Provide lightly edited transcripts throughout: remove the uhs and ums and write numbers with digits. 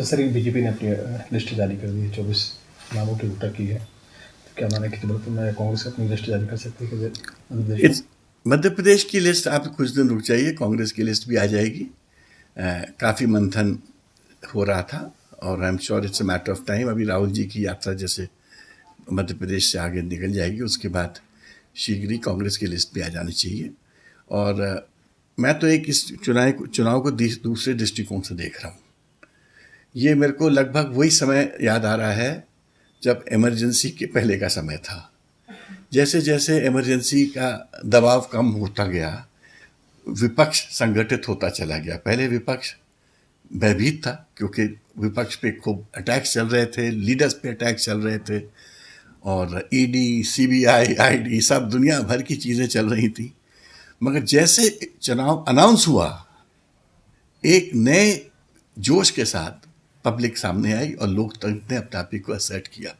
Sir BJP ने अपनी list जारी कर दी है, 24 नामों की घोषणा की है। तो क्या माना कि जबलपुर में कांग्रेस अपनी लिस्ट जारी कर सकती है मध्य प्रदेश में? मध्य प्रदेश की लिस्ट आप कुछ दिन रुक जाइए, कांग्रेस की लिस्ट भी आ जाएगी। काफ़ी मंथन हो रहा था और I am sure it's a matter of time. अभी राहुल जी की यात्रा जैसे मध्य प्रदेश से आगे निकल जाएगी, उसके बाद शीघ्र ही कांग्रेस की लिस्ट भी आ जानी चाहिए। और मैं तो एक इस चुनाव को दूसरे दृष्टिकोण से देख रहा हूँ। ये मेरे को लगभग वही समय याद आ रहा है जब इमरजेंसी के पहले का समय था। जैसे जैसे इमरजेंसी का दबाव कम होता गया, विपक्ष संगठित होता चला गया। पहले विपक्ष भयभीत था क्योंकि विपक्ष पे खूब अटैक्स चल रहे थे, लीडर्स पे अटैक्स चल रहे थे और ईडी, सीबीआई, आईडी सब दुनिया भर की चीज़ें चल रही थी। मगर जैसे चुनाव अनाउंस हुआ, एक नए जोश के साथ पब्लिक सामने आई और लोकतंत्र ने अपने आप को असर्ट किया।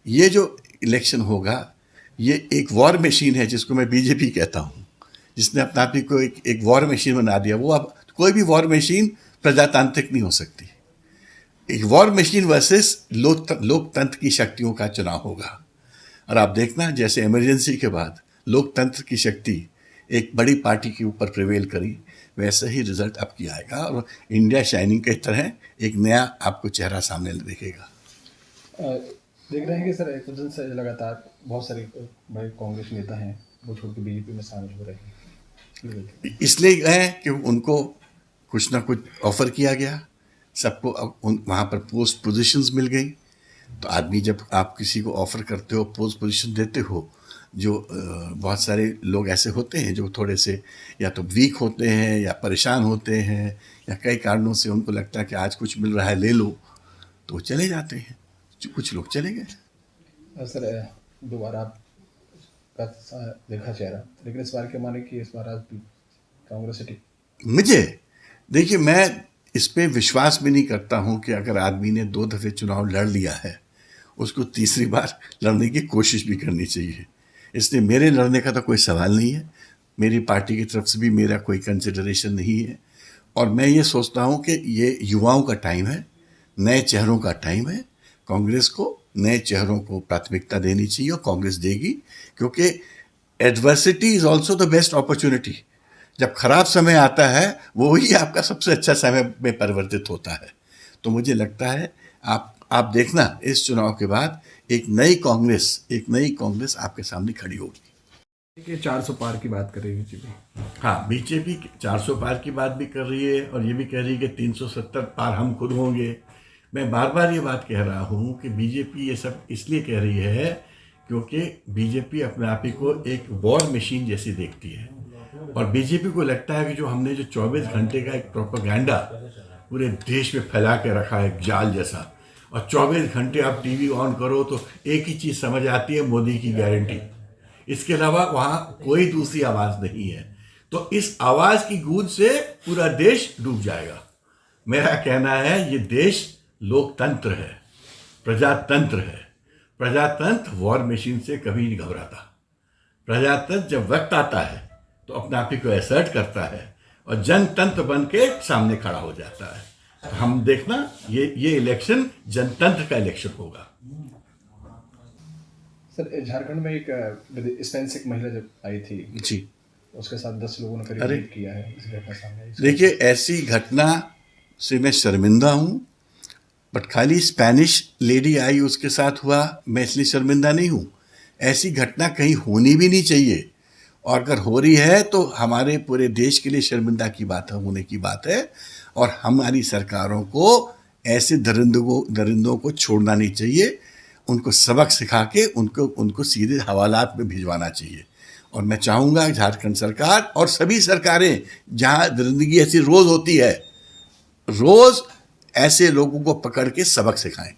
ये जो इलेक्शन होगा, ये एक वॉर मशीन है जिसको मैं बीजेपी कहता हूँ, जिसने अपने आप को एक वॉर मशीन बना दिया। वो अब कोई भी वॉर मशीन प्रजातांत्रिक नहीं हो सकती। एक वॉर मशीन वर्सेस लोकतंत्र की शक्तियों का चुनाव होगा। और आप देखना, जैसे इमरजेंसी के बाद लोकतंत्र की शक्ति एक बड़ी पार्टी के ऊपर प्रिवेल करी, वैसे ही रिजल्ट अब किया आएगा और इंडिया शाइनिंग की तरह एक नया आपको चेहरा सामने दिखेगा। देख रहे हैं कि सर कुछ दिन से लगातार बहुत सारे बड़े कांग्रेस नेता हैं वो छोड़ के बीजेपी में शामिल हो रहे हैं। इसलिए है कि उनको कुछ ना कुछ ऑफर किया गया, सबको वहाँ पर पोस्ट पोजीशंस मिल गई। तो आदमी, जब आप किसी को ऑफर करते हो, पोस्ट पोजीशन देते हो, जो बहुत सारे लोग ऐसे होते हैं जो थोड़े से या तो वीक होते हैं या परेशान होते हैं या कई कारणों से उनको लगता है कि आज कुछ मिल रहा है ले लो, तो वो चले जाते हैं। कुछ लोग चले गए। सर दोबारा का देखा चेहरा, लेकिन इस बार के माने कि इस बार आज भी कांग्रेस मुझे देखिए, मैं इस पे विश्वास भी नहीं करता हूँ कि अगर आदमी ने 2 दफ़े चुनाव लड़ लिया है, उसको तीसरी बार लड़ने की कोशिश भी करनी चाहिए। इसलिए मेरे लड़ने का तो कोई सवाल नहीं है। मेरी पार्टी की तरफ से भी मेरा कोई कंसिडरेशन नहीं है। और मैं ये सोचता हूँ कि ये युवाओं का टाइम है, नए चेहरों का टाइम है। कांग्रेस को नए चेहरों को प्राथमिकता देनी चाहिए और कांग्रेस देगी, क्योंकि adversity is also the best opportunity. जब खराब समय आता है, वो ही आपका सबसे अच्छा समय में परिवर्तित होता है। तो मुझे लगता है आप देखना, इस चुनाव के बाद एक नई कांग्रेस आपके सामने खड़ी होगी। देखिए 400 पार की बात कर रही है बीजेपी। हाँ, बीजेपी 400 पार की बात भी कर रही है और ये भी कह रही है कि 370 पार हम खुद होंगे। मैं बार बार ये बात कह रहा हूँ कि बीजेपी ये सब इसलिए कह रही है क्योंकि बीजेपी अपने आप ही को एक वॉर मशीन जैसी देखती है और बीजेपी को लगता है कि जो हमने 24 घंटे का एक प्रोपेगेंडा पूरे देश में फैला के रखा है, एक जाल जैसा, और 24 घंटे आप टीवी ऑन करो तो एक ही चीज़ समझ आती है, मोदी की गारंटी। इसके अलावा वहाँ कोई दूसरी आवाज़ नहीं है। तो इस आवाज़ की गूंज से पूरा देश डूब जाएगा। मेरा कहना है, ये देश लोकतंत्र है, प्रजातंत्र है। प्रजातंत्र वॉर मशीन से कभी नहीं घबराता। प्रजातंत्र जब वक्त आता है तो अपने आप ही को असर्ट करता है और जनतंत्र बन के सामने खड़ा हो जाता है। तो हम देखना, ये इलेक्शन जनतंत्र का इलेक्शन होगा। सर झारखंड में एक स्पेनिश महिला जब आई थी जी, उसके साथ 10 लोगों ने करीब रेप किया है, इस घटना सामने आई। देखिए, ऐसी घटना से मैं शर्मिंदा हूँ, बट खाली स्पेनिश लेडी आई उसके साथ हुआ, मैं इसलिए शर्मिंदा नहीं हूँ। ऐसी घटना कहीं होनी भी नहीं चाहिए, और अगर हो रही है तो हमारे पूरे देश के लिए शर्मिंदा की बात होने की बात है। और हमारी सरकारों को ऐसे दरिंदों को छोड़ना नहीं चाहिए, उनको सबक सिखा के उनको सीधे हवालात में भिजवाना चाहिए। और मैं चाहूँगा झारखंड सरकार और सभी सरकारें जहाँ दरिंदगी ऐसी रोज़ होती है, रोज़ ऐसे लोगों को पकड़ के सबक सिखाएं।